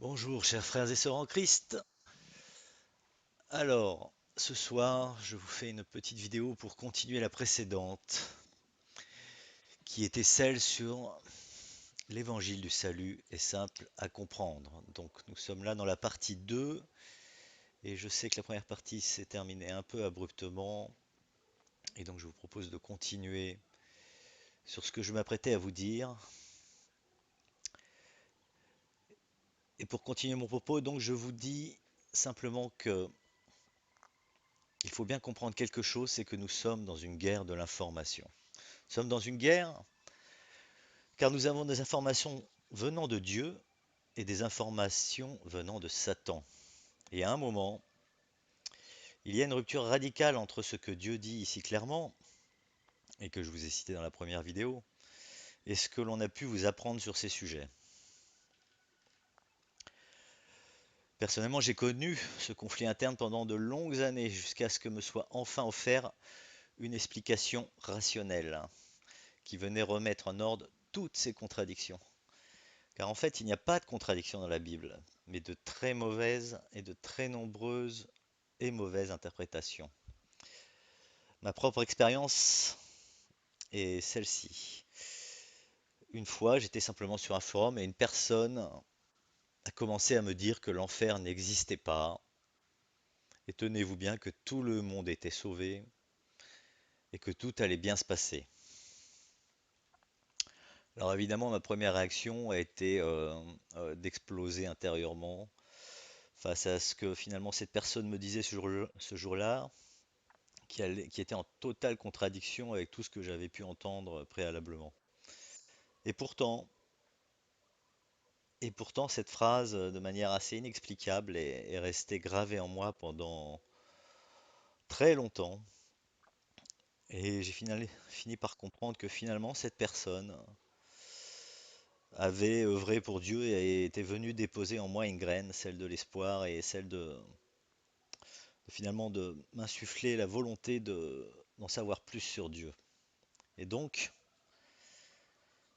Bonjour chers frères et sœurs en Christ. Alors, ce soir, je vous fais une petite vidéo pour continuer la précédente, qui était celle sur l'évangile du salut est simple à comprendre. Donc nous sommes là dans la partie 2, et je sais que la première partie s'est terminée un peu abruptement, et donc je vous propose de continuer sur ce que je m'apprêtais à vous dire. Et pour continuer mon propos, donc je vous dis simplement que il faut bien comprendre quelque chose, c'est que nous sommes dans une guerre de l'information. Nous sommes dans une guerre car nous avons des informations venant de Dieu et des informations venant de Satan. Et à un moment, il y a une rupture radicale entre ce que Dieu dit ici clairement, et que je vous ai cité dans la première vidéo, et ce que l'on a pu vous apprendre sur ces sujets. Personnellement, j'ai connu ce conflit interne pendant de longues années, jusqu'à ce que me soit enfin offert une explication rationnelle, qui venait remettre en ordre toutes ces contradictions. Car en fait, il n'y a pas de contradiction dans la Bible, mais de très mauvaises et de très nombreuses et mauvaises interprétations. Ma propre expérience est celle-ci. Une fois, j'étais simplement sur un forum et une personne a commencé à me dire que l'enfer n'existait pas. Et tenez-vous bien que tout le monde était sauvé et que tout allait bien se passer. Alors évidemment, ma première réaction a été d'exploser intérieurement face à ce que finalement cette personne me disait ce jour-là, qui était en totale contradiction avec tout ce que j'avais pu entendre préalablement. Et pourtant, cette phrase, de manière assez inexplicable, est restée gravée en moi pendant très longtemps. Et j'ai fini par comprendre que finalement, cette personne avait œuvré pour Dieu et était venue déposer en moi une graine, celle de l'espoir et celle finalement de m'insuffler la volonté d'en savoir plus sur Dieu. Et donc,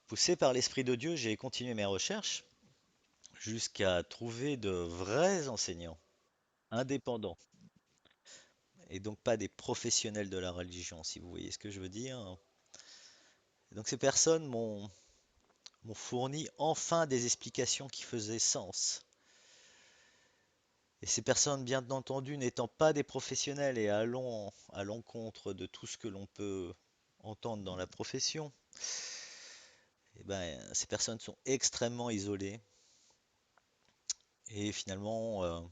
poussé par l'Esprit de Dieu, j'ai continué mes recherches jusqu'à trouver de vrais enseignants indépendants et donc pas des professionnels de la religion, si vous voyez ce que je veux dire. Et donc ces personnes m'ont fourni enfin des explications qui faisaient sens. Et ces personnes, bien entendu, n'étant pas des professionnels et allant à l'encontre de tout ce que l'on peut entendre dans la profession, eh ben, ces personnes sont extrêmement isolées et finalement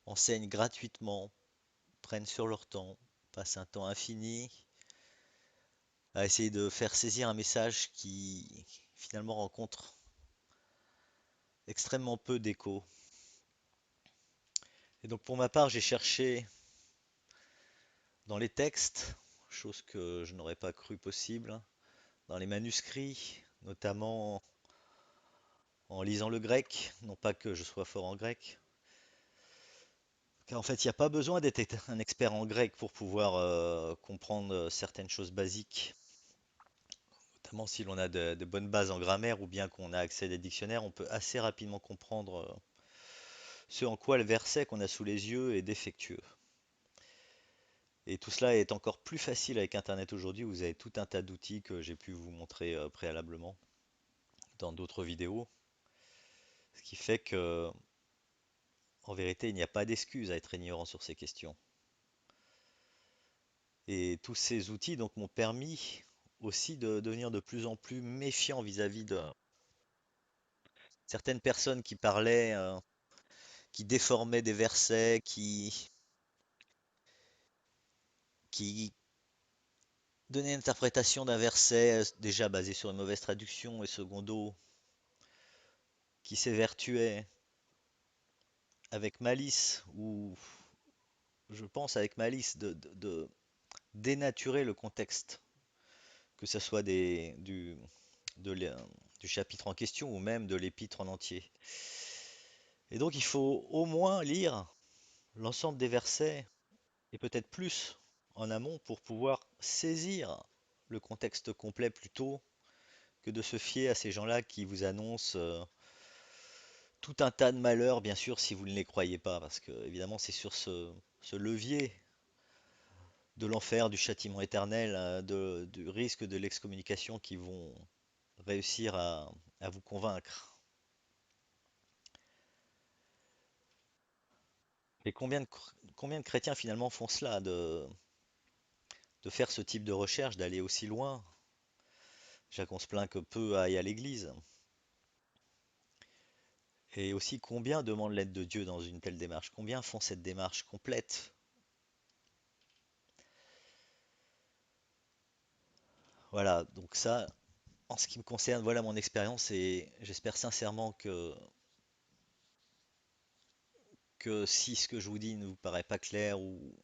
enseignent gratuitement, prennent sur leur temps, passent un temps infini à essayer de faire saisir un message qui finalement rencontre extrêmement peu d'écho. Et donc pour ma part, j'ai cherché dans les textes, chose que je n'aurais pas cru possible, dans les manuscrits, notamment en lisant le grec, non pas que je sois fort en grec, car en fait il n'y a pas besoin d'être un expert en grec pour pouvoir comprendre certaines choses basiques, notamment si l'on a de bonnes bases en grammaire ou bien qu'on a accès à des dictionnaires, on peut assez rapidement comprendre ce en quoi le verset qu'on a sous les yeux est défectueux. Et tout cela est encore plus facile avec Internet aujourd'hui, où vous avez tout un tas d'outils que j'ai pu vous montrer préalablement dans d'autres vidéos. Ce qui fait que, en vérité, il n'y a pas d'excuse à être ignorant sur ces questions. Et tous ces outils donc m'ont permis aussi de devenir de plus en plus méfiant vis-à-vis de certaines personnes qui parlaient, qui déformaient des versets, qui donnaient une interprétation d'un verset déjà basé sur une mauvaise traduction et secondo, qui s'évertuaient avec malice, ou je pense avec malice, de dénaturer le contexte, que ce soit de du chapitre en question ou même de l'épître en entier. Et donc il faut au moins lire l'ensemble des versets, et peut-être plus en amont, pour pouvoir saisir le contexte complet plutôt que de se fier à ces gens-là qui vous annoncent tout un tas de malheurs, bien sûr, si vous ne les croyez pas, parce que évidemment, c'est sur ce levier de l'enfer, du châtiment éternel, du risque de l'excommunication qui vont réussir à vous convaincre. Et combien de chrétiens finalement font cela, de faire ce type de recherche, d'aller aussi loin? Déjà qu'on se plaint que peu aillent à l'église. Et aussi combien demandent l'aide de Dieu dans une telle démarche? Combien font cette démarche complète? Voilà, donc ça, en ce qui me concerne, voilà mon expérience et j'espère sincèrement que si ce que je vous dis ne vous paraît pas clair ou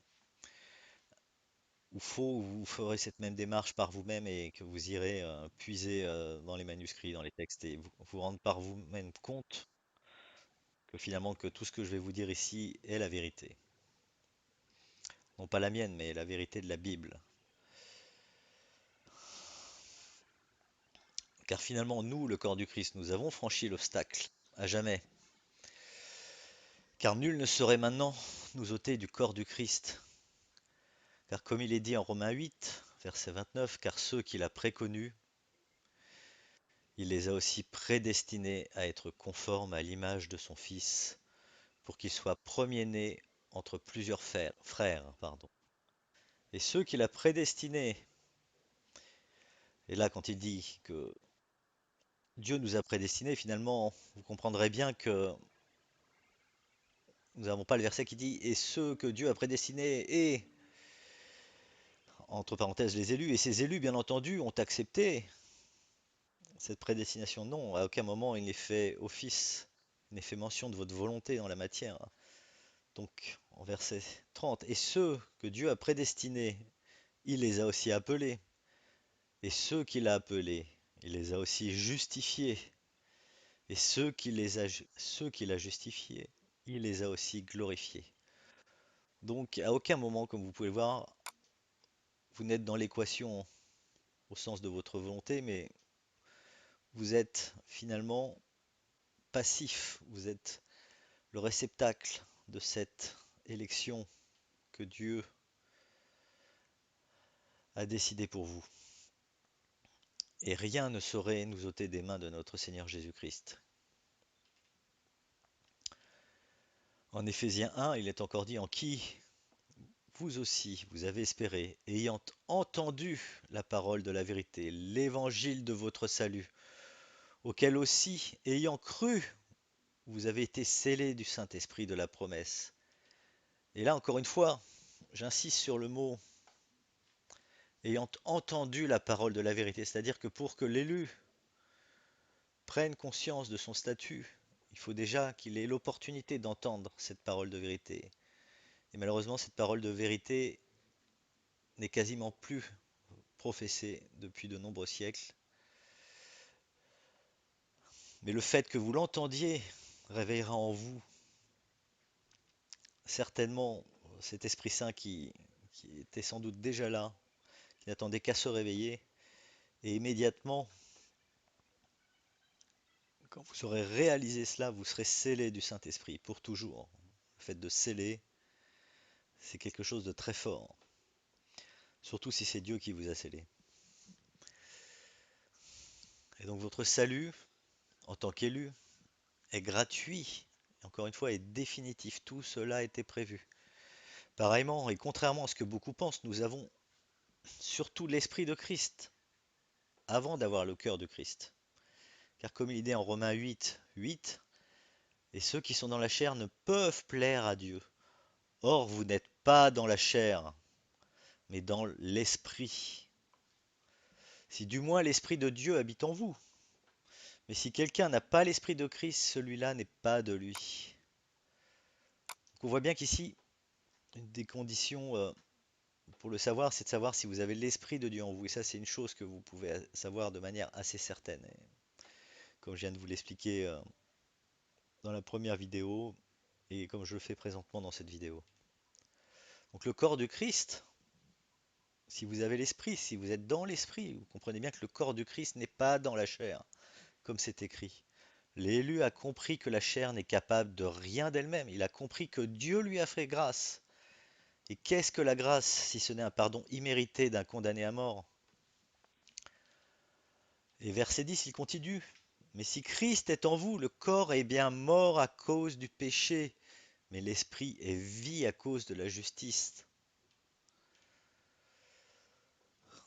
faux, vous ferez cette même démarche par vous-même et que vous irez puiser dans les manuscrits, dans les textes et vous rendre par vous-même compte que finalement que tout ce que je vais vous dire ici est la vérité. Non pas la mienne, mais la vérité de la Bible. Car finalement, nous, le corps du Christ, nous avons franchi l'obstacle à jamais. Car nul ne saurait maintenant nous ôter du corps du Christ. Car comme il est dit en Romains 8, verset 29, car ceux qu'il a préconnus, il les a aussi prédestinés à être conformes à l'image de son Fils, pour qu'il soit premier-né entre plusieurs frères. Pardon. Et ceux qu'il a prédestinés, et là quand il dit que Dieu nous a prédestinés, finalement, vous comprendrez bien que nous n'avons pas le verset qui dit et ceux que Dieu a prédestinés et, entre parenthèses, les élus. Et ces élus, bien entendu, ont accepté cette prédestination. Non, à aucun moment il n'est fait office, il n'est fait mention de votre volonté dans la matière. Donc, en verset 30, et ceux que Dieu a prédestinés, il les a aussi appelés. Et ceux qu'il a appelés, il les a aussi justifiés. Et ceux qu'il a justifiés, il les a aussi glorifiés. Donc, à aucun moment, comme vous pouvez le voir, vous n'êtes dans l'équation au sens de votre volonté, mais vous êtes finalement passif. Vous êtes le réceptacle de cette élection que Dieu a décidée pour vous. Et rien ne saurait nous ôter des mains de notre Seigneur Jésus-Christ. En Éphésiens 1, il est encore dit en qui vous aussi vous avez espéré, ayant entendu la parole de la vérité, l'évangile de votre salut, auquel aussi, ayant cru, vous avez été scellés du Saint-Esprit de la promesse. Et là, encore une fois, j'insiste sur le mot ayant entendu la parole de la vérité, c'est-à-dire que pour que l'élu prenne conscience de son statut, il faut déjà qu'il ait l'opportunité d'entendre cette parole de vérité. Et malheureusement, cette parole de vérité n'est quasiment plus professée depuis de nombreux siècles. Mais le fait que vous l'entendiez réveillera en vous certainement cet Esprit Saint qui était sans doute déjà là, qui n'attendait qu'à se réveiller. Et immédiatement, quand vous aurez réalisé cela, vous serez scellé du Saint-Esprit pour toujours. Le fait de sceller, c'est quelque chose de très fort, surtout si c'est Dieu qui vous a scellé. Et donc votre salut, en tant qu'élu, est gratuit, encore une fois, est définitif. Tout cela a été prévu. Pareillement, et contrairement à ce que beaucoup pensent, nous avons surtout l'Esprit de Christ avant d'avoir le cœur de Christ. Car comme il est dit en Romains 8, 8, et ceux qui sont dans la chair ne peuvent plaire à Dieu. Or, vous n'êtes pas dans la chair, mais dans l'Esprit. Si du moins l'Esprit de Dieu habite en vous. Mais si quelqu'un n'a pas l'Esprit de Christ, celui-là n'est pas de lui. Donc on voit bien qu'ici, une des conditions pour le savoir, c'est de savoir si vous avez l'Esprit de Dieu en vous. Et ça, c'est une chose que vous pouvez savoir de manière assez certaine. Et comme je viens de vous l'expliquer dans la première vidéo, et comme je le fais présentement dans cette vidéo. Donc le corps du Christ, si vous avez l'Esprit, si vous êtes dans l'Esprit, vous comprenez bien que le corps du Christ n'est pas dans la chair, comme c'est écrit. L'élu a compris que la chair n'est capable de rien d'elle-même. Il a compris que Dieu lui a fait grâce. Et qu'est-ce que la grâce si ce n'est un pardon immérité d'un condamné à mort? Et verset 10, il continue. Mais si Christ est en vous, le corps est bien mort à cause du péché, mais l'esprit est vie à cause de la justice.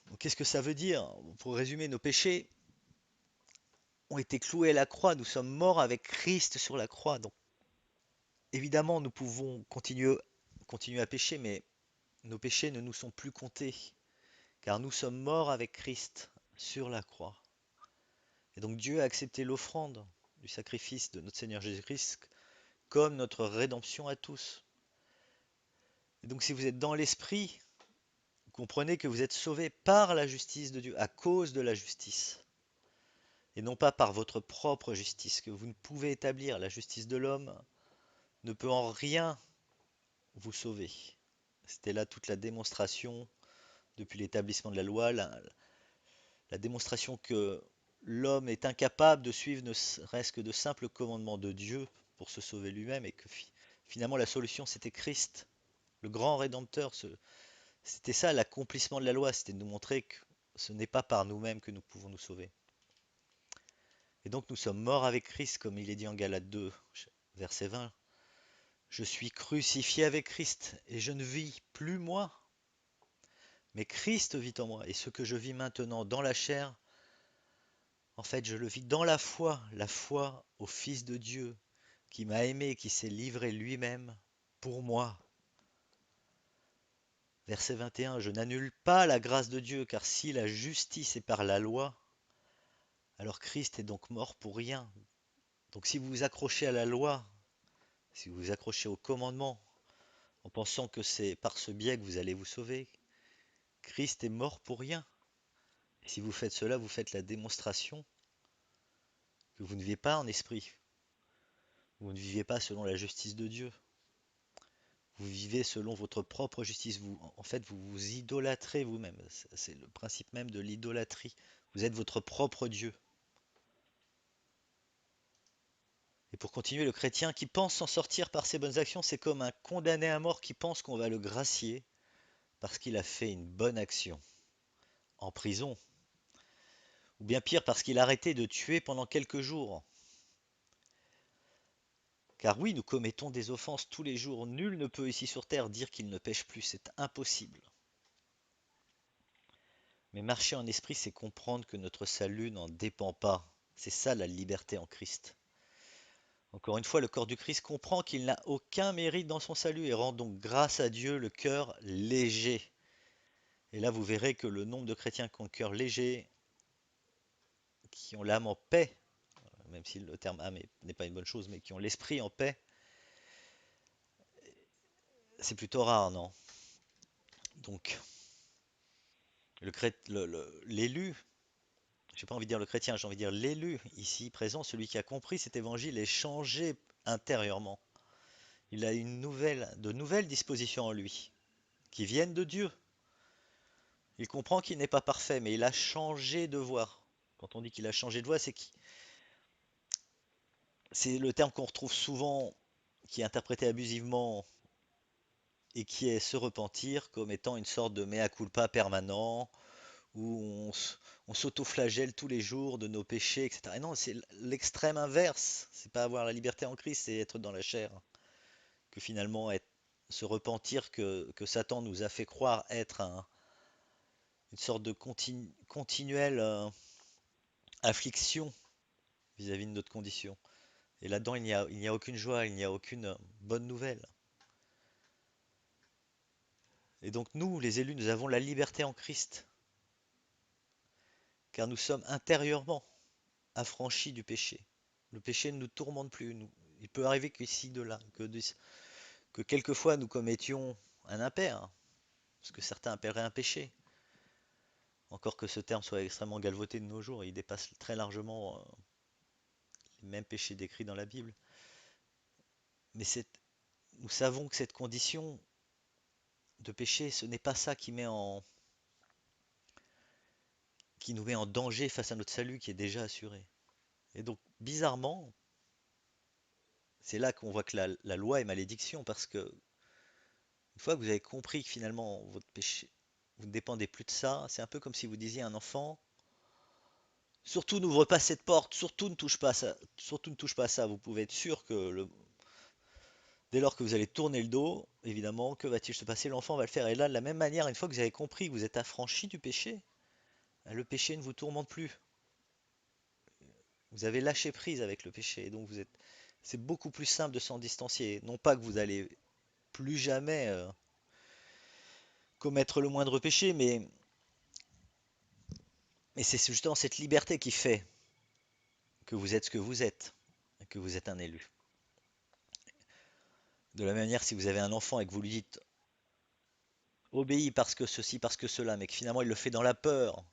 Donc, qu'est-ce que ça veut dire? Pour résumer, nos péchés ont été cloués à la croix. Nous sommes morts avec Christ sur la croix. Donc, évidemment, nous pouvons continuer à pécher, mais nos péchés ne nous sont plus comptés, car nous sommes morts avec Christ sur la croix. Et donc Dieu a accepté l'offrande du sacrifice de notre Seigneur Jésus-Christ comme notre rédemption à tous. Et donc si vous êtes dans l'esprit, vous comprenez que vous êtes sauvés par la justice de Dieu, à cause de la justice, et non pas par votre propre justice, que vous ne pouvez établir. La justice de l'homme ne peut en rien vous sauver. C'était là toute la démonstration depuis l'établissement de la loi, la démonstration que l'homme est incapable de suivre ne serait-ce que de simples commandements de Dieu pour se sauver lui-même et que finalement la solution c'était Christ, le grand rédempteur. C'était ça l'accomplissement de la loi, c'était de nous montrer que ce n'est pas par nous-mêmes que nous pouvons nous sauver. Et donc nous sommes morts avec Christ, comme il est dit en Galates 2, verset 20. Je suis crucifié avec Christ et je ne vis plus moi, mais Christ vit en moi. Et ce que je vis maintenant dans la chair, en fait, je le vis dans la foi au Fils de Dieu, qui m'a aimé, qui s'est livré lui-même pour moi. Verset 21, je n'annule pas la grâce de Dieu, car si la justice est par la loi, alors Christ est donc mort pour rien. Donc si vous vous accrochez à la loi, si vous vous accrochez au commandement, en pensant que c'est par ce biais que vous allez vous sauver, Christ est mort pour rien. Et si vous faites cela, vous faites la démonstration que vous ne vivez pas en esprit. Vous ne vivez pas selon la justice de Dieu. Vous vivez selon votre propre justice. En fait, vous vous idolâtrez vous-même. C'est le principe même de l'idolâtrie. Vous êtes votre propre Dieu. Et pour continuer, le chrétien qui pense s'en sortir par ses bonnes actions, c'est comme un condamné à mort qui pense qu'on va le gracier parce qu'il a fait une bonne action en prison. Ou bien pire, parce qu'il a arrêté de tuer pendant quelques jours. Car oui, nous commettons des offenses tous les jours. Nul ne peut ici sur terre dire qu'il ne pêche plus. C'est impossible. Mais marcher en esprit, c'est comprendre que notre salut n'en dépend pas. C'est ça la liberté en Christ. Encore une fois, le corps du Christ comprend qu'il n'a aucun mérite dans son salut et rend donc grâce à Dieu le cœur léger. Et là, vous verrez que le nombre de chrétiens qui ont le cœur léger, qui ont l'âme en paix, même si le terme âme n'est pas une bonne chose, mais qui ont l'esprit en paix, c'est plutôt rare, non? Donc, l'élu, j'ai pas envie de dire le chrétien, j'ai envie de dire l'élu ici présent, celui qui a compris cet évangile est changé intérieurement. Il a de nouvelles dispositions en lui, qui viennent de Dieu. Il comprend qu'il n'est pas parfait, mais il a changé de voie. Quand on dit qu'il a changé de voie, c'est le terme qu'on retrouve souvent, qui est interprété abusivement et qui est se repentir comme étant une sorte de mea culpa permanent, où on s'auto-flagelle tous les jours de nos péchés, etc. Et non, c'est l'extrême inverse. C'est pas avoir la liberté en Christ, c'est être dans la chair. Que finalement, se repentir que Satan nous a fait croire être une sorte de continuelle affliction vis-à-vis de notre condition. Et là-dedans, il n'y a aucune joie, il n'y a aucune bonne nouvelle. Et donc nous, les élus, nous avons la liberté en Christ, car nous sommes intérieurement affranchis du péché. Le péché ne nous tourmente plus. Il peut arriver qu'ici, de là, que quelquefois nous commettions un impair, ce que certains appelleraient un péché. Encore que ce terme soit extrêmement galvaudé de nos jours, il dépasse très largement les mêmes péchés décrits dans la Bible. Mais nous savons que cette condition de péché, ce n'est pas ça qui nous met en danger face à notre salut qui est déjà assuré. Et donc, bizarrement, c'est là qu'on voit que la loi est malédiction, parce que une fois que vous avez compris que finalement votre péché, vous ne dépendez plus de ça, c'est un peu comme si vous disiez à un enfant, surtout n'ouvre pas cette porte, surtout ne touche pas à ça, surtout ne touche pas à ça. Vous pouvez être sûr que dès lors que vous allez tourner le dos, évidemment, que va-t-il se passer? L'enfant va le faire. Et là, de la même manière, une fois que vous avez compris que vous êtes affranchi du péché, le péché ne vous tourmente plus. Vous avez lâché prise avec le péché. Et donc c'est beaucoup plus simple de s'en distancier. Non pas que vous allez plus jamais commettre le moindre péché, mais c'est justement cette liberté qui fait que vous êtes ce que vous êtes, que vous êtes un élu. De la même manière, si vous avez un enfant et que vous lui dites obéis parce que ceci, parce que cela, mais que finalement il le fait dans la peur,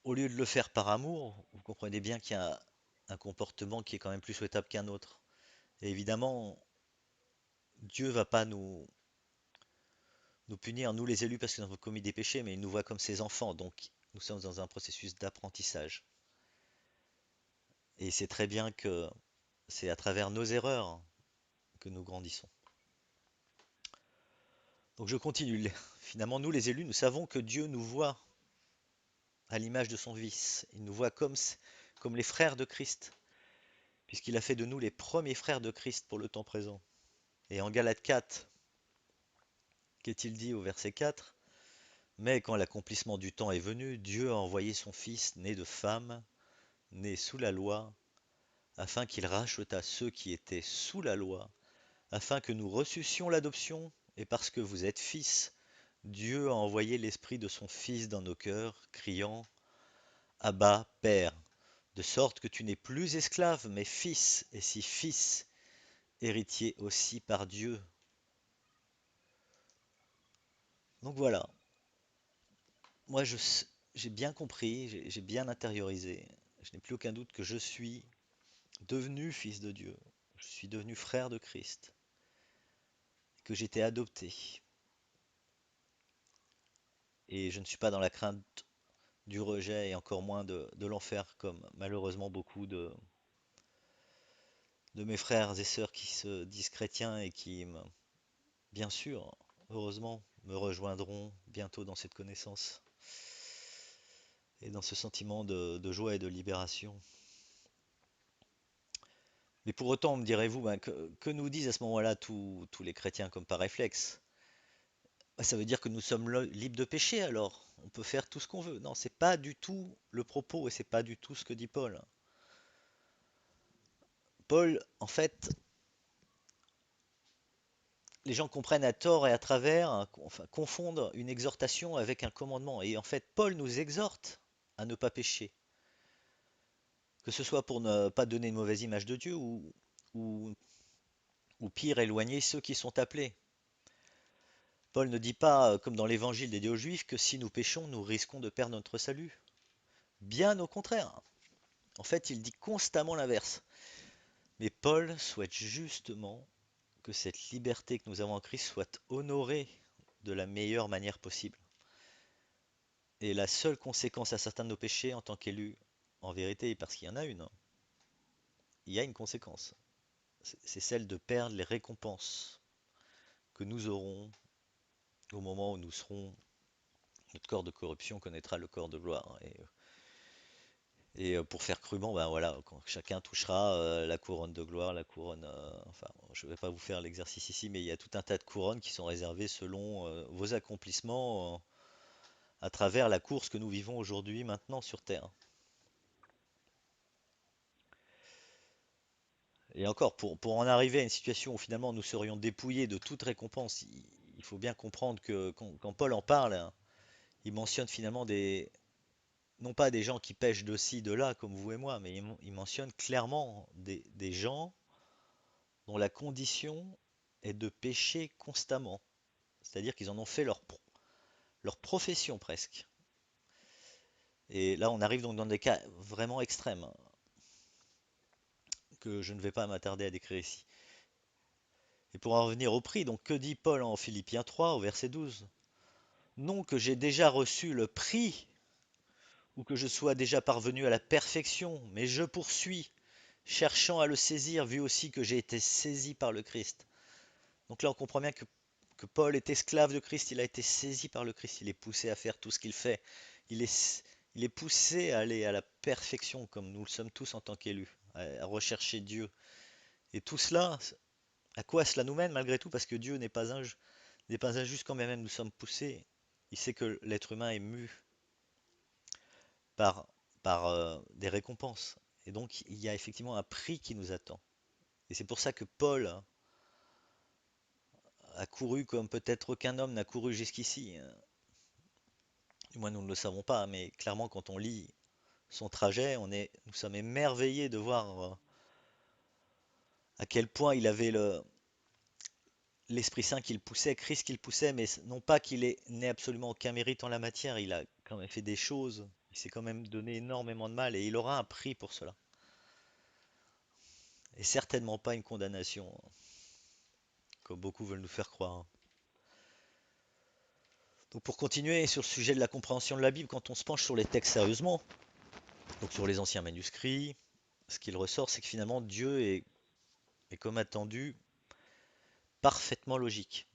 au lieu de le faire par amour, vous comprenez bien qu'il y a un comportement qui est quand même plus souhaitable qu'un autre. Et évidemment, Dieu va pas nous punir, nous les élus, parce que nous avons commis des péchés, mais il nous voit comme ses enfants. Donc nous sommes dans un processus d'apprentissage. Et c'est très bien que c'est à travers nos erreurs que nous grandissons. Donc je continue. Finalement, nous les élus, nous savons que Dieu nous voit à l'image de son Fils. Il nous voit comme les frères de Christ, puisqu'il a fait de nous les premiers frères de Christ pour le temps présent. Et en Galates 4, qu'est-il dit au verset 4? Mais quand l'accomplissement du temps est venu, Dieu a envoyé son Fils, né de femme, né sous la loi, afin qu'il rachetât ceux qui étaient sous la loi, afin que nous reçussions l'adoption, et parce que vous êtes fils, Dieu a envoyé l'Esprit de son Fils dans nos cœurs, criant, Abba, Père, de sorte que tu n'es plus esclave, mais fils, et si fils, héritier aussi par Dieu. Donc voilà, moi j'ai bien compris, j'ai bien intériorisé, je n'ai plus aucun doute que je suis devenu fils de Dieu, je suis devenu frère de Christ, que j'ai été adopté, et je ne suis pas dans la crainte du rejet et encore moins de l'enfer, comme malheureusement beaucoup de mes frères et sœurs qui se disent chrétiens et qui, bien sûr, heureusement, me rejoindront bientôt dans cette connaissance et dans ce sentiment de joie et de libération. Mais pour autant, me direz-vous, ben, que nous disent à ce moment-là tous les chrétiens comme par réflexe? Ben, ça veut dire que nous sommes libres de péché alors, on peut faire tout ce qu'on veut. Non, c'est pas du tout le propos et c'est pas du tout ce que dit Paul. Paul, en fait, les gens comprennent à tort et à travers, hein, enfin, confondent une exhortation avec un commandement. Et en fait, Paul nous exhorte à ne pas pécher, que ce soit pour ne pas donner une mauvaise image de Dieu ou, ou pire, éloigner ceux qui sont appelés. Paul ne dit pas, comme dans l'évangile des dieux juifs, que si nous péchons, nous risquons de perdre notre salut. Bien au contraire. En fait, il dit constamment l'inverse. Mais Paul souhaite justement que cette liberté que nous avons en Christ soit honorée de la meilleure manière possible. Et la seule conséquence à certains de nos péchés en tant qu'élus, en vérité, parce qu'il y en a une, hein, il y a une conséquence. C'est celle de perdre les récompenses que nous aurons au moment où nous serons, notre corps de corruption connaîtra le corps de gloire. Et pour faire crûment, ben voilà, quand chacun touchera la couronne de gloire, la couronne. Enfin, je ne vais pas vous faire l'exercice ici, mais il y a tout un tas de couronnes qui sont réservées selon vos accomplissements à travers la course que nous vivons aujourd'hui, maintenant sur Terre. Et encore, pour en arriver à une situation où finalement nous serions dépouillés de toute récompense, il faut bien comprendre que quand Paul en parle, hein, il mentionne finalement non pas des gens qui pêchent de ci, de là, comme vous et moi, mais il mentionne clairement des gens dont la condition est de pécher constamment. C'est-à-dire qu'ils en ont fait leur profession presque. Et là, on arrive donc dans des cas vraiment extrêmes, hein, que je ne vais pas m'attarder à décrire ici. Et pour en revenir au prix, donc que dit Paul en Philippiens 3 au verset 12? Non que j'ai déjà reçu le prix ou que je sois déjà parvenu à la perfection, mais je poursuis, cherchant à le saisir, vu aussi que j'ai été saisi par le Christ. Donc là, on comprend bien que Paul est esclave de Christ, il a été saisi par le Christ, il est poussé à faire tout ce qu'il fait. Il est, il est poussé à aller à la perfection, comme nous le sommes tous en tant qu'élus, à rechercher Dieu. Et tout cela, à quoi cela nous mène malgré tout? Parce que Dieu n'est pas injuste quand même nous sommes poussés. Il sait que l'être humain est mu par, par des récompenses. Et donc, il y a effectivement un prix qui nous attend. Et c'est pour ça que Paul a couru comme peut-être aucun homme n'a couru jusqu'ici. Du moins, nous ne le savons pas, mais clairement, quand on lit son trajet, nous sommes émerveillés de voir à quel point il avait l'Esprit Saint qui le poussait, Christ qui le poussait, mais non pas n'ait absolument aucun mérite en la matière, il a quand même fait des choses, il s'est quand même donné énormément de mal et il aura un prix pour cela. Et certainement pas une condamnation, comme beaucoup veulent nous faire croire. Donc pour continuer sur le sujet de la compréhension de la Bible, quand on se penche sur les textes sérieusement, donc sur les anciens manuscrits, ce qu'il ressort, c'est que finalement Dieu est comme attendu parfaitement logique.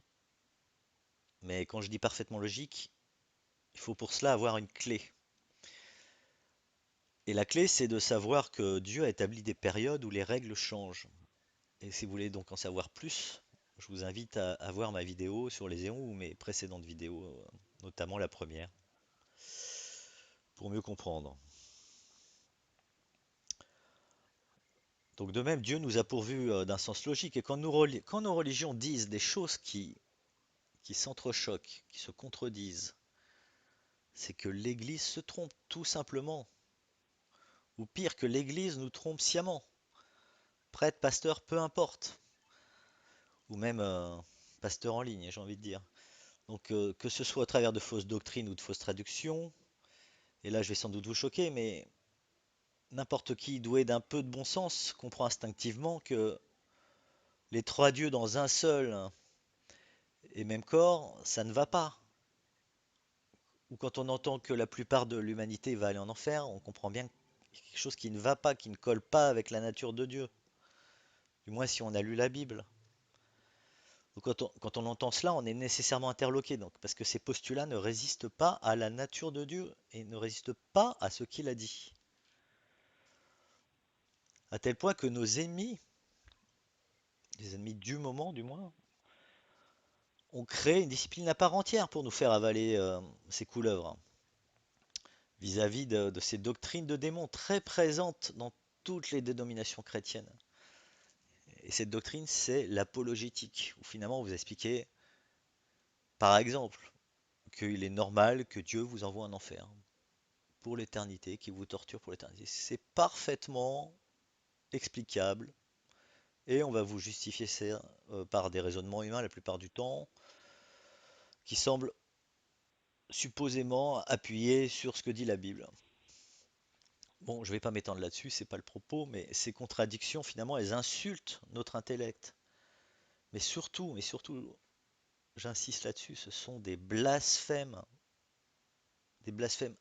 Mais quand je dis parfaitement logique, il faut pour cela avoir une clé. Et la clé, c'est de savoir que Dieu a établi des périodes où les règles changent. Et si vous voulez donc en savoir plus, je vous invite à voir ma vidéo sur les éons ou mes précédentes vidéos, notamment la première, pour mieux comprendre. Donc de même, Dieu nous a pourvus d'un sens logique. Et quand nos religions disent des choses qui s'entrechoquent, qui se contredisent, c'est que l'Église se trompe tout simplement. Ou pire, que l'Église nous trompe sciemment. Prêtre, pasteur, peu importe. Ou même pasteur en ligne, j'ai envie de dire. Donc que ce soit au travers de fausses doctrines ou de fausses traductions, et là je vais sans doute vous choquer, mais n'importe qui doué d'un peu de bon sens comprend instinctivement que les trois dieux dans un seul et même corps, ça ne va pas. Ou quand on entend que la plupart de l'humanité va aller en enfer, on comprend bien quelque chose qui ne va pas, qui ne colle pas avec la nature de Dieu. Du moins si on a lu la Bible. Donc quand on entend cela, on est nécessairement interloqué, donc, parce que ces postulats ne résistent pas à la nature de Dieu et ne résistent pas à ce qu'il a dit. À tel point que nos ennemis, les ennemis du moment du moins, ont créé une discipline à part entière pour nous faire avaler ces couleuvres vis-à-vis de ces doctrines de démons très présentes dans toutes les dénominations chrétiennes. Et cette doctrine, c'est l'apologétique, où finalement vous expliquez, par exemple, qu'il est normal que Dieu vous envoie en enfer pour l'éternité, qu'il vous torture pour l'éternité. C'est parfaitement explicable et on va vous justifier ça par des raisonnements humains la plupart du temps qui semblent supposément appuyés sur ce que dit la Bible. Bon, je ne vais pas m'étendre là-dessus, c'est pas le propos, mais ces contradictions, finalement, elles insultent notre intellect. Mais surtout, j'insiste là-dessus, ce sont des blasphèmes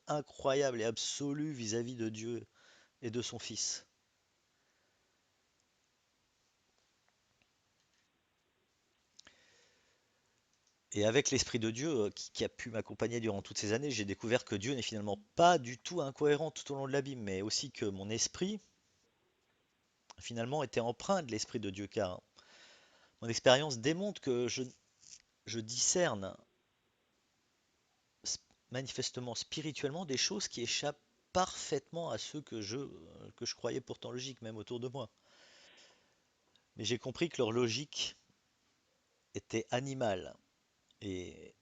incroyables et absolus vis-à-vis de Dieu et de son Fils. Et avec l'Esprit de Dieu qui a pu m'accompagner durant toutes ces années, j'ai découvert que Dieu n'est finalement pas du tout incohérent tout au long de la Bible, mais aussi que mon esprit, finalement, était empreint de l'Esprit de Dieu, car mon expérience démontre que je discerne manifestement spirituellement des choses qui échappent parfaitement à ceux que je croyais pourtant logiques, même autour de moi. Mais j'ai compris que leur logique était animale et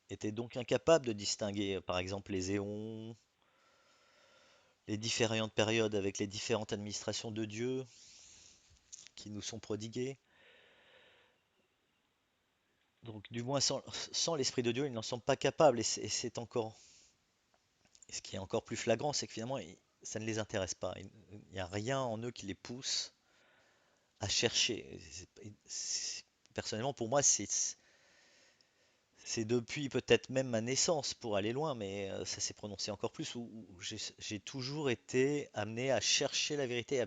était donc incapable de distinguer, par exemple, les éons, les différentes périodes avec les différentes administrations de Dieu qui nous sont prodiguées. Donc, du moins, sans l'Esprit de Dieu, ils n'en sont pas capables. Et ce qui est encore plus flagrant, c'est que finalement, ça ne les intéresse pas. Il n'y a rien en eux qui les pousse à chercher. Personnellement, pour moi, C'est depuis peut-être même ma naissance pour aller loin, mais ça s'est prononcé encore plus, où j'ai toujours été amené à chercher la vérité,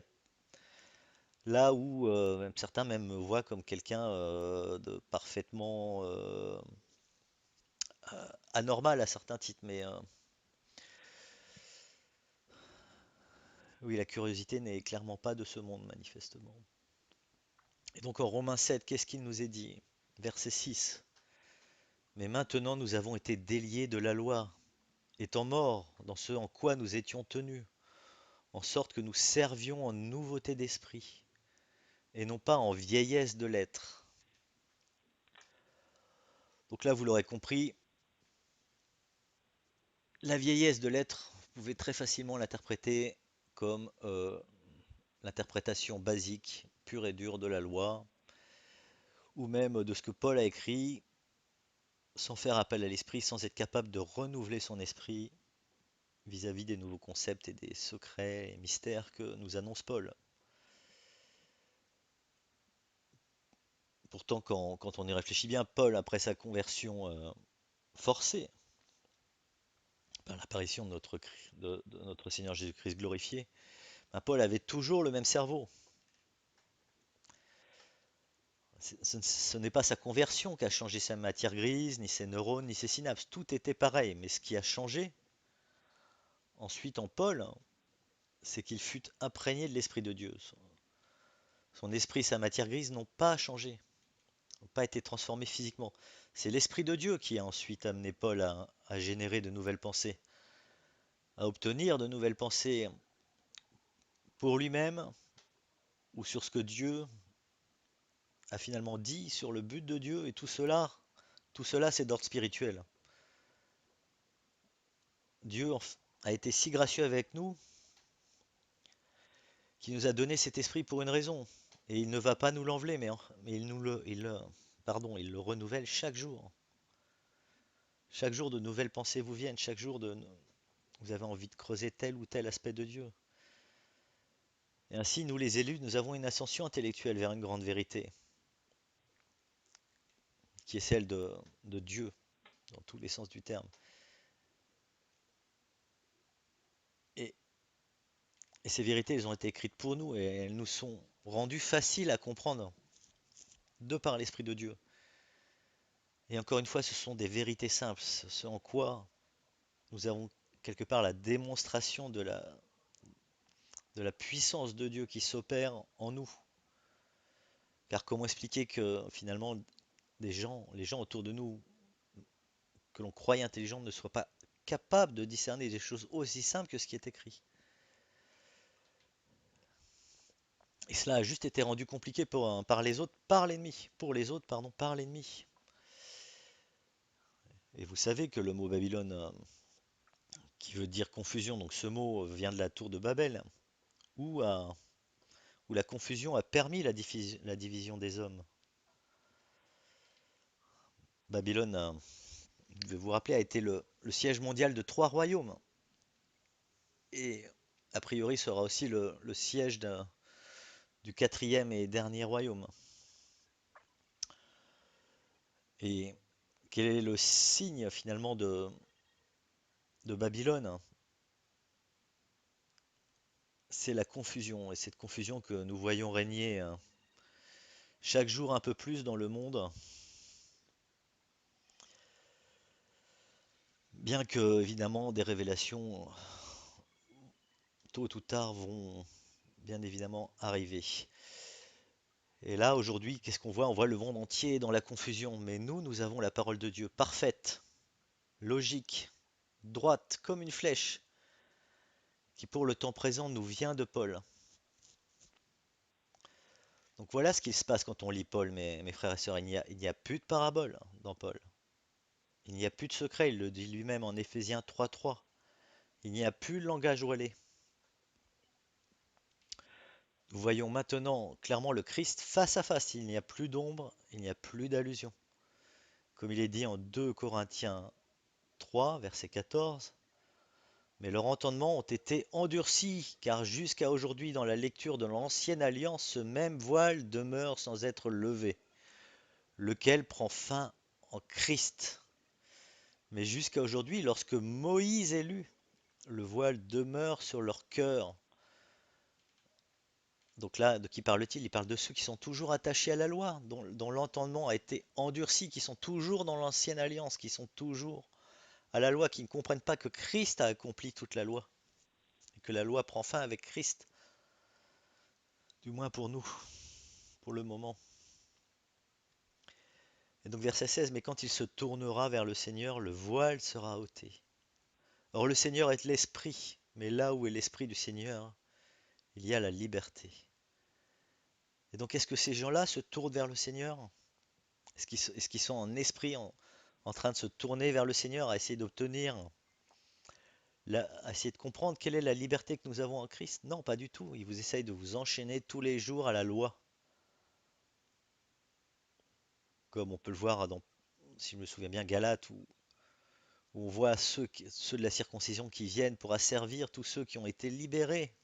là où même certains même me voient comme quelqu'un de parfaitement anormal à certains titres, mais oui, la curiosité n'est clairement pas de ce monde, manifestement. Et donc en Romains 7, qu'est-ce qu'il nous est dit? Verset 6. Mais maintenant nous avons été déliés de la loi, étant morts dans ce en quoi nous étions tenus, en sorte que nous servions en nouveauté d'esprit, et non pas en vieillesse de l'être. Donc là, vous l'aurez compris, la vieillesse de l'être, vous pouvez très facilement l'interpréter comme l'interprétation basique, pure et dure de la loi, ou même de ce que Paul a écrit, sans faire appel à l'esprit, sans être capable de renouveler son esprit vis-à-vis des nouveaux concepts et des secrets et mystères que nous annonce Paul. Pourtant, quand on y réfléchit bien, Paul, après sa conversion forcée par l'apparition de notre Seigneur Jésus-Christ glorifié, ben, Paul avait toujours le même cerveau. Ce n'est pas sa conversion qui a changé sa matière grise, ni ses neurones, ni ses synapses. Tout était pareil. Mais ce qui a changé ensuite en Paul, c'est qu'il fut imprégné de l'Esprit de Dieu. Son esprit, sa matière grise n'ont pas changé, n'ont pas été transformés physiquement. C'est l'Esprit de Dieu qui a ensuite amené Paul à générer de nouvelles pensées, à obtenir de nouvelles pensées pour lui-même ou sur ce que Dieu a finalement dit sur le but de Dieu. Et tout cela c'est d'ordre spirituel. Dieu a été si gracieux avec nous qu'il nous a donné cet esprit pour une raison. Et il ne va pas nous l'enlever, mais il le renouvelle chaque jour. Chaque jour de nouvelles pensées vous viennent, chaque jour vous avez envie de creuser tel ou tel aspect de Dieu. Et ainsi, nous les élus, nous avons une ascension intellectuelle vers une grande vérité, qui est celle de Dieu, dans tous les sens du terme. Et, et ces vérités, elles ont été écrites pour nous et elles nous sont rendues faciles à comprendre de par l'Esprit de Dieu. Et encore une fois, ce sont des vérités simples, ce en quoi nous avons quelque part la démonstration de la puissance de Dieu qui s'opère en nous. Car comment expliquer que finalement les gens autour de nous, que l'on croyait intelligents, ne soient pas capables de discerner des choses aussi simples que ce qui est écrit? Et cela a juste été rendu compliqué par les autres, par l'ennemi, pour les autres, pardon, par l'ennemi. Et vous savez que le mot Babylone, qui veut dire confusion, donc ce mot vient de la tour de Babel, où, où la confusion a permis la division des hommes. Babylone, je vais vous rappeler, a été le siège mondial de 3 royaumes. Et a priori sera aussi le siège du quatrième et dernier royaume. Et quel est le signe finalement de Babylone? C'est la confusion, et cette confusion que nous voyons régner chaque jour un peu plus dans le monde, bien que évidemment des révélations tôt ou tard vont bien évidemment arriver. Et là aujourd'hui, qu'est-ce qu'on voit? On voit le monde entier dans la confusion, mais nous avons la parole de Dieu parfaite, logique, droite comme une flèche, qui pour le temps présent nous vient de Paul. Donc voilà ce qui se passe quand on lit Paul, mes frères et sœurs. Il n'y a plus de parabole dans Paul. Il n'y a plus de secret, il le dit lui-même en Éphésiens 3:3. Il n'y a plus le langage voilé. Nous voyons maintenant clairement le Christ face à face. Il n'y a plus d'ombre, il n'y a plus d'allusion. Comme il est dit en 2 Corinthiens 3, verset 14. Mais leurs entendements ont été endurcis, car jusqu'à aujourd'hui, dans la lecture de l'ancienne alliance, ce même voile demeure sans être levé, lequel prend fin en Christ. Mais jusqu'à aujourd'hui, lorsque Moïse est lu, le voile demeure sur leur cœur. Donc là, de qui parle-t-il? Il parle de ceux qui sont toujours attachés à la loi, dont l'entendement a été endurci, qui sont toujours dans l'ancienne alliance, qui sont toujours à la loi, qui ne comprennent pas que Christ a accompli toute la loi, et que la loi prend fin avec Christ, du moins pour nous, pour le moment. Et donc verset 16, mais quand il se tournera vers le Seigneur, le voile sera ôté. Or le Seigneur est l'Esprit, mais là où est l'Esprit du Seigneur, il y a la liberté. Et donc est-ce que ces gens-là se tournent vers le Seigneur? Est-ce qu'ils sont en esprit, en train de se tourner vers le Seigneur, à essayer d'obtenir, à essayer de comprendre quelle est la liberté que nous avons en Christ? Non, pas du tout. Ils vous essayent de vous enchaîner tous les jours à la loi, comme on peut le voir dans, si je me souviens bien, Galates, où on voit ceux de la circoncision qui viennent pour asservir tous ceux qui ont été libérés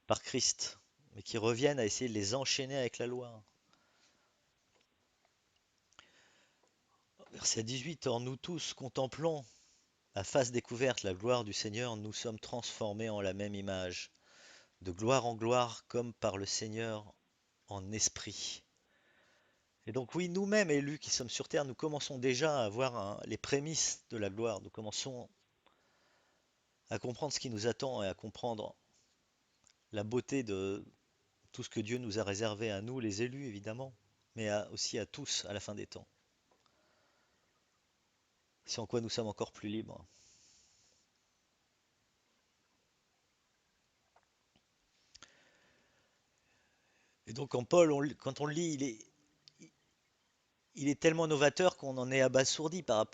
par Christ, mais qui reviennent à essayer de les enchaîner avec la loi. Verset 18, or nous tous contemplons à face découverte la gloire du Seigneur, nous sommes transformés en la même image, de gloire en gloire, comme par le Seigneur en esprit. Et donc oui, nous-mêmes élus qui sommes sur terre, nous commençons déjà à voir les prémices de la gloire, nous commençons à comprendre ce qui nous attend et à comprendre la beauté de tout ce que Dieu nous a réservé à nous, les élus évidemment, mais aussi à tous à la fin des temps. C'est en quoi nous sommes encore plus libres. Et donc quand quand on le lit, il est tellement novateur qu'on en est abasourdi par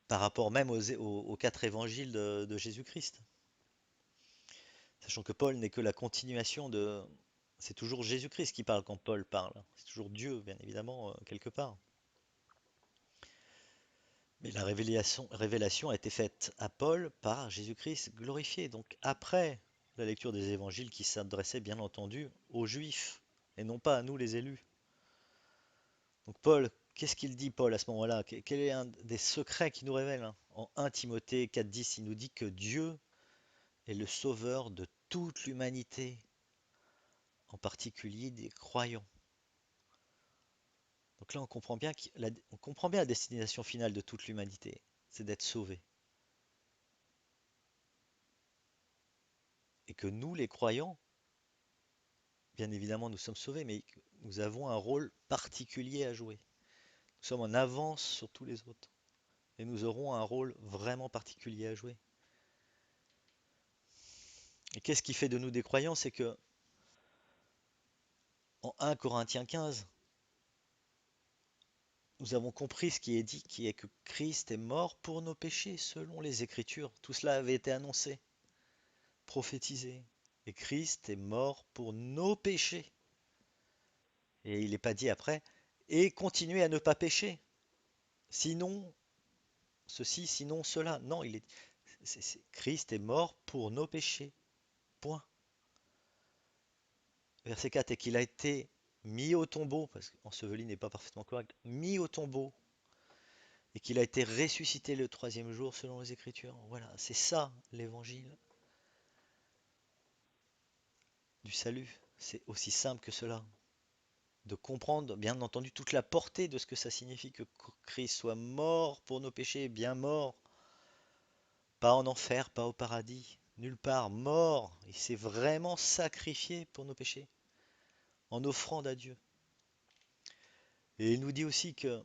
rapport même aux quatre évangiles de Jésus-Christ. Sachant que Paul n'est que la continuation de... C'est toujours Jésus-Christ qui parle quand Paul parle. C'est toujours Dieu, bien évidemment, quelque part. Mais la révélation a été faite à Paul par Jésus-Christ glorifié. Donc après la lecture des évangiles qui s'adressait bien entendu aux Juifs et non pas à nous les élus. Donc Paul, qu'est-ce qu'il dit Paul à ce moment-là? Quel est un des secrets qu'il nous révèle, hein? En 1 Timothée 4,10, il nous dit que Dieu est le sauveur de toute l'humanité, en particulier des croyants. Donc là, on comprend bien la destination finale de toute l'humanité, c'est d'être sauvé. Et que nous, les croyants, bien évidemment, nous sommes sauvés, mais nous avons un rôle particulier à jouer. Nous sommes en avance sur tous les autres. Et nous aurons un rôle vraiment particulier à jouer. Et qu'est-ce qui fait de nous des croyants? C'est que en 1 Corinthiens 15, nous avons compris ce qui est dit, qui est que Christ est mort pour nos péchés, selon les Écritures. Tout cela avait été annoncé, prophétisé. Et Christ est mort pour nos péchés. Et il n'est pas dit après, et continuez à ne pas pécher. Sinon, ceci, sinon cela. Non, Christ est mort pour nos péchés. Point. Verset 4, et qu'il a été mis au tombeau, parce qu'enseveli n'est pas parfaitement correct, mis au tombeau, et qu'il a été ressuscité le troisième jour selon les Écritures. Voilà, c'est ça l'évangile du salut. C'est aussi simple que cela. De comprendre, bien entendu, toute la portée de ce que ça signifie que Christ soit mort pour nos péchés, bien mort, pas en enfer, pas au paradis, nulle part, mort. Il s'est vraiment sacrifié pour nos péchés, en offrande à Dieu. Et il nous dit aussi que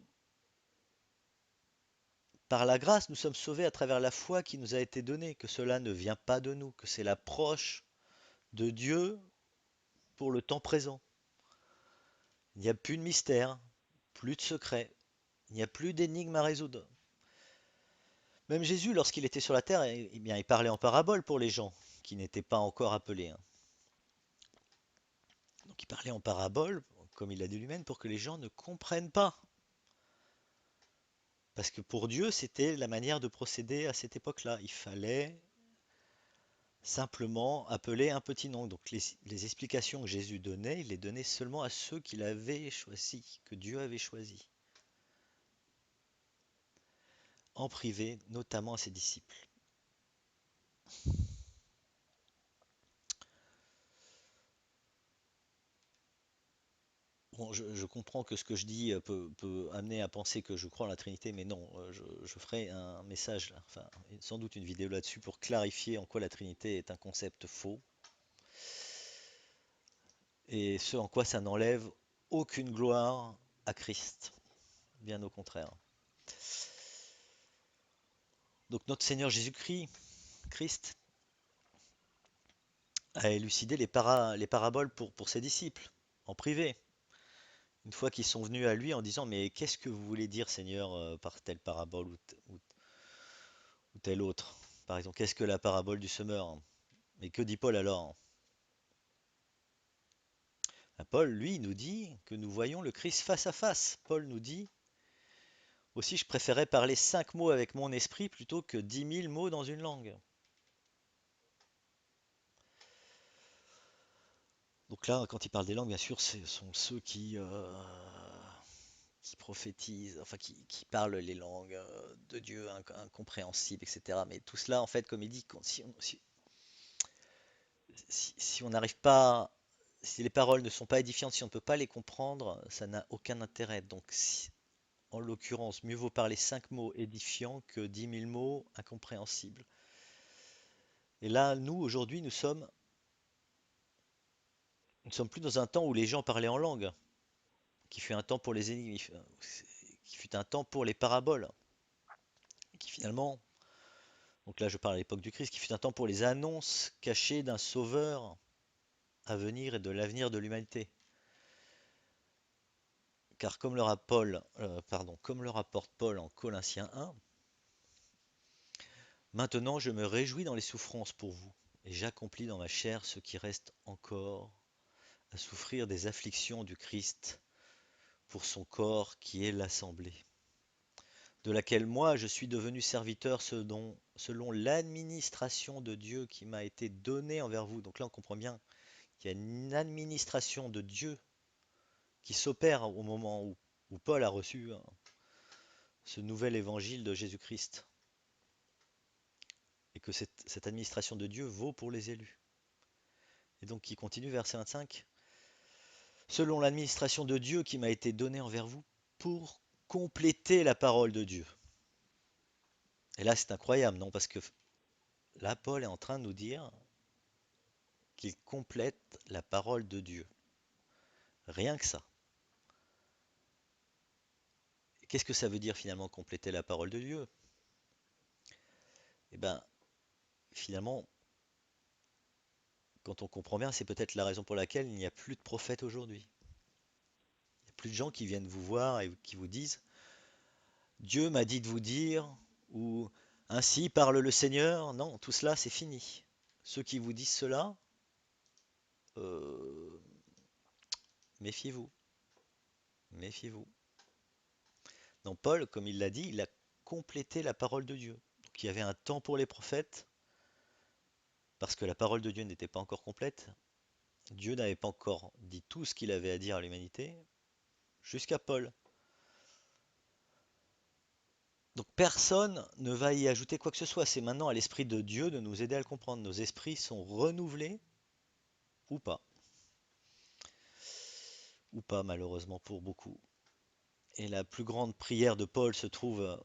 par la grâce, nous sommes sauvés à travers la foi qui nous a été donnée, que cela ne vient pas de nous, que c'est l'approche de Dieu pour le temps présent. Il n'y a plus de mystère, plus de secret, il n'y a plus d'énigmes à résoudre. Même Jésus, lorsqu'il était sur la terre, eh bien, il parlait en parabole pour les gens qui n'étaient pas encore appelés, hein. Donc il parlait en parabole, comme il l'a dit lui-même, pour que les gens ne comprennent pas. Parce que pour Dieu, c'était la manière de procéder à cette époque-là. Il fallait simplement appeler un petit nom. Donc les explications que Jésus donnait, il les donnait seulement à ceux qu'il avait choisis, que Dieu avait choisis. en privé, notamment à ses disciples. Bon, je comprends que ce que je dis peut amener à penser que je crois en la Trinité, mais non, je ferai un message, là, enfin, sans doute une vidéo là-dessus pour clarifier en quoi la Trinité est un concept faux et ce en quoi ça n'enlève aucune gloire à Christ, bien au contraire. Donc notre Seigneur Jésus-Christ, Christ, a élucidé les paraboles pour ses disciples, en privé, une fois qu'ils sont venus à lui en disant, mais qu'est-ce que vous voulez dire, Seigneur, par telle parabole ou telle autre? Par exemple, qu'est-ce que la parabole du semeur? Mais que dit Paul alors? Ben, Paul, lui, nous dit que nous voyons le Christ face à face. Paul nous dit aussi, je préférais parler 5 mots avec mon esprit plutôt que 10 000 mots dans une langue. Donc là, quand il parle des langues, bien sûr, ce sont ceux qui prophétisent, enfin qui parlent les langues de Dieu incompréhensibles, etc. Mais tout cela, en fait, comme il dit, si on n'arrive pas, si les paroles ne sont pas édifiantes, si on ne peut pas les comprendre, ça n'a aucun intérêt. Donc, en l'occurrence, mieux vaut parler 5 mots édifiants que 10 000 mots incompréhensibles. Et là, nous, aujourd'hui, nous sommes plus dans un temps où les gens parlaient en langue, qui fut un temps pour les énigmes, qui fut un temps pour les paraboles, qui finalement, donc là je parle à l'époque du Christ, qui fut un temps pour les annonces cachées d'un sauveur à venir et de l'avenir de l'humanité. Car comme le rapporte Paul en Colossiens 1, maintenant je me réjouis dans les souffrances pour vous, et j'accomplis dans ma chair ce qui reste encore à souffrir des afflictions du Christ pour son corps qui est l'assemblée, de laquelle moi je suis devenu serviteur selon l'administration de Dieu qui m'a été donnée envers vous. Donc là on comprend bien qu'il y a une administration de Dieu qui s'opère au moment où Paul a reçu ce nouvel évangile de Jésus-Christ. Et que cette administration de Dieu vaut pour les élus. Et donc il continue verset 25. Selon l'administration de Dieu qui m'a été donnée envers vous pour compléter la parole de Dieu. Et là c'est incroyable, non? Parce que là Paul est en train de nous dire qu'il complète la parole de Dieu. Rien que ça. Qu'est-ce que ça veut dire finalement compléter la parole de Dieu? Eh bien, finalement, quand on comprend bien, c'est peut-être la raison pour laquelle il n'y a plus de prophètes aujourd'hui. Il n'y a plus de gens qui viennent vous voir et qui vous disent Dieu m'a dit de vous dire ou ainsi parle le Seigneur. Non, tout cela c'est fini. Ceux qui vous disent cela, euh, méfiez-vous, méfiez-vous. Donc Paul, comme il l'a dit, il a complété la parole de Dieu. Donc il y avait un temps pour les prophètes, parce que la parole de Dieu n'était pas encore complète. Dieu n'avait pas encore dit tout ce qu'il avait à dire à l'humanité, jusqu'à Paul. Donc personne ne va y ajouter quoi que ce soit. C'est maintenant à l'Esprit de Dieu de nous aider à le comprendre. Nos esprits sont renouvelés ou pas malheureusement pour beaucoup. Et la plus grande prière de Paul se trouve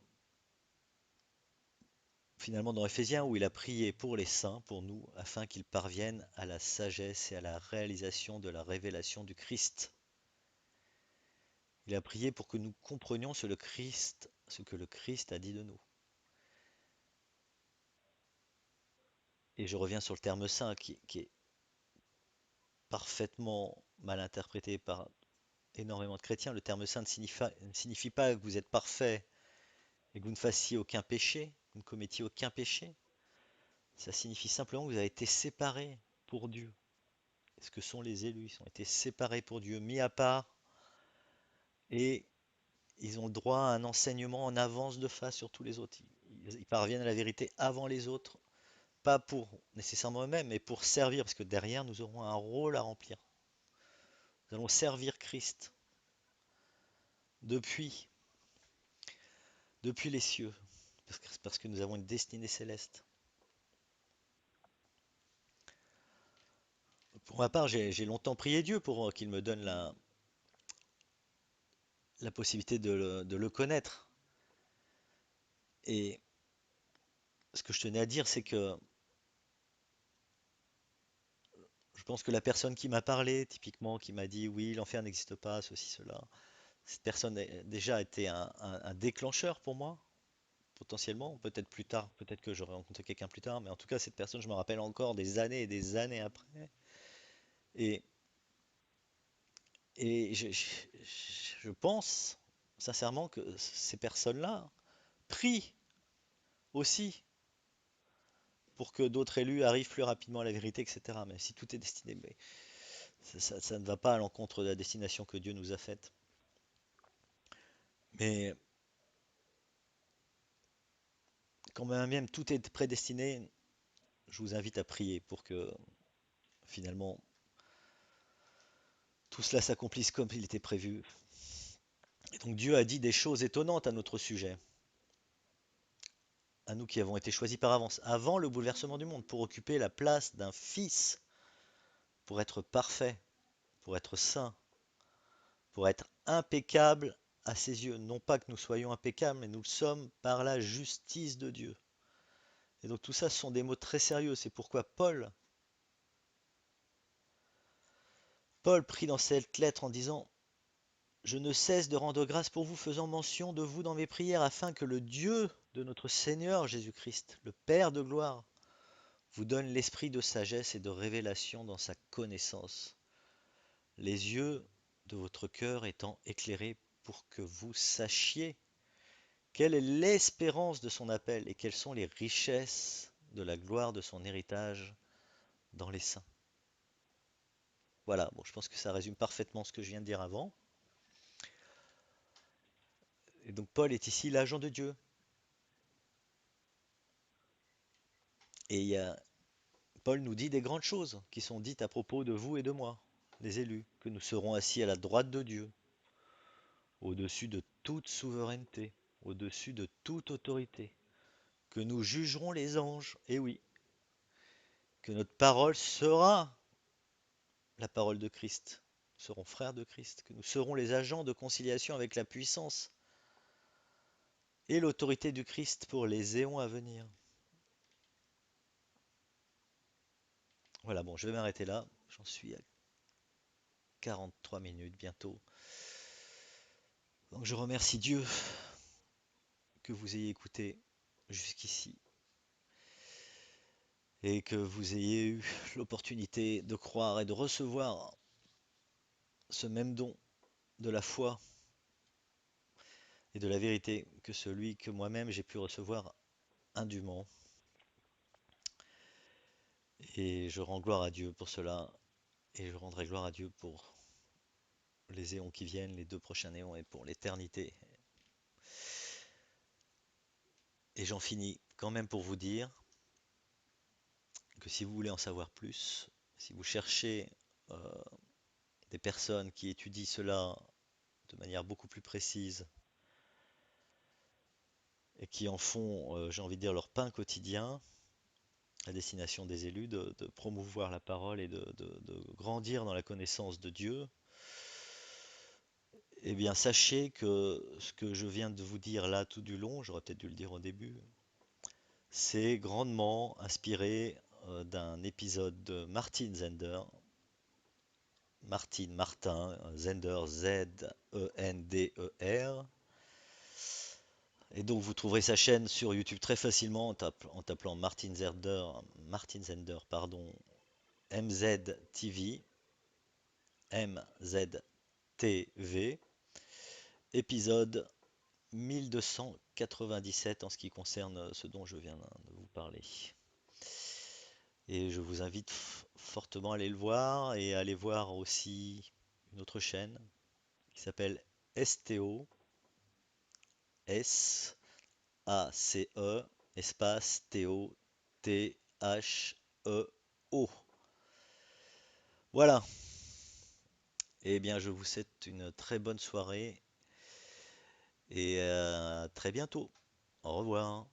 finalement dans Éphésiens où il a prié pour les saints, pour nous, afin qu'ils parviennent à la sagesse et à la réalisation de la révélation du Christ. Il a prié pour que nous comprenions ce que le Christ a dit de nous. Et je reviens sur le terme saint qui est parfaitement mal interprété par énormément de chrétiens. Le terme saint ne signifie pas que vous êtes parfait et que vous ne fassiez aucun péché, que vous ne commettiez aucun péché. Ça signifie simplement que vous avez été séparés pour Dieu. Ce que sont les élus, ils ont été séparés pour Dieu, mis à part, et ils ont le droit à un enseignement en avance de face sur tous les autres. Ils parviennent à la vérité avant les autres, pas pour nécessairement eux-mêmes, mais pour servir, parce que derrière, nous aurons un rôle à remplir. Nous allons servir Christ depuis, depuis les cieux. parce que nous avons une destinée céleste. Pour ma part, j'ai longtemps prié Dieu pour qu'il me donne la possibilité de le connaître. Et ce que je tenais à dire, c'est que je pense que la personne qui m'a parlé, typiquement, qui m'a dit oui, l'enfer n'existe pas, ceci, cela, cette personne a déjà été un déclencheur pour moi, potentiellement. Peut-être plus tard, peut-être que j'aurais rencontré quelqu'un plus tard, mais en tout cas, cette personne, je me rappelle encore des années et des années après. Et, et je pense sincèrement que ces personnes-là prient aussi pour que d'autres élus arrivent plus rapidement à la vérité, etc. Même si tout est destiné, mais ça ne va pas à l'encontre de la destination que Dieu nous a faite. Mais quand même tout est prédestiné, je vous invite à prier pour que finalement tout cela s'accomplisse comme il était prévu. Et donc Dieu a dit des choses étonnantes à notre sujet, à nous qui avons été choisis par avance, avant le bouleversement du monde, pour occuper la place d'un fils, pour être parfait, pour être saint, pour être impeccable à ses yeux. Non pas que nous soyons impeccables, mais nous le sommes par la justice de Dieu. Et donc tout ça, ce sont des mots très sérieux. C'est pourquoi Paul prie dans cette lettre en disant, je ne cesse de rendre grâce pour vous, faisant mention de vous dans mes prières, afin que le Dieu de notre Seigneur Jésus-Christ, le Père de gloire, vous donne l'esprit de sagesse et de révélation dans sa connaissance, les yeux de votre cœur étant éclairés pour que vous sachiez quelle est l'espérance de son appel et quelles sont les richesses de la gloire de son héritage dans les saints. Voilà, bon, je pense que ça résume parfaitement ce que je viens de dire avant. Et donc Paul est ici l'agent de Dieu. Et Paul nous dit des grandes choses qui sont dites à propos de vous et de moi, les élus, que nous serons assis à la droite de Dieu, au-dessus de toute souveraineté, au-dessus de toute autorité, que nous jugerons les anges, et oui, que notre parole sera la parole de Christ, nous serons frères de Christ, que nous serons les agents de conciliation avec la puissance et l'autorité du Christ pour les éons à venir. Voilà, bon, je vais m'arrêter là, j'en suis à 43 minutes bientôt. Donc je remercie Dieu que vous ayez écouté jusqu'ici et que vous ayez eu l'opportunité de croire et de recevoir ce même don de la foi et de la vérité que celui que moi-même j'ai pu recevoir indûment. Et je rends gloire à Dieu pour cela et je rendrai gloire à Dieu pour les éons qui viennent, les 2 prochains éons et pour l'éternité. Et j'en finis quand même pour vous dire que si vous voulez en savoir plus, si vous cherchez des personnes qui étudient cela de manière beaucoup plus précise et qui en font, j'ai envie de dire, leur pain quotidien à destination des élus, de promouvoir la parole et de grandir dans la connaissance de Dieu, eh bien sachez que ce que je viens de vous dire là tout du long, j'aurais peut-être dû le dire au début, c'est grandement inspiré d'un épisode de Martin Zender. Martin, Zender, Zender. Et donc vous trouverez sa chaîne sur YouTube très facilement en tapant Martin Zender, pardon, MZTV, MZTV, épisode 1297 en ce qui concerne ce dont je viens de vous parler. Et je vous invite fortement à aller le voir et à aller voir aussi une autre chaîne qui s'appelle STO, S-A-C-E, espace T-O, T-H-E-O. Voilà. Eh bien, je vous souhaite une très bonne soirée et à très bientôt. Au revoir.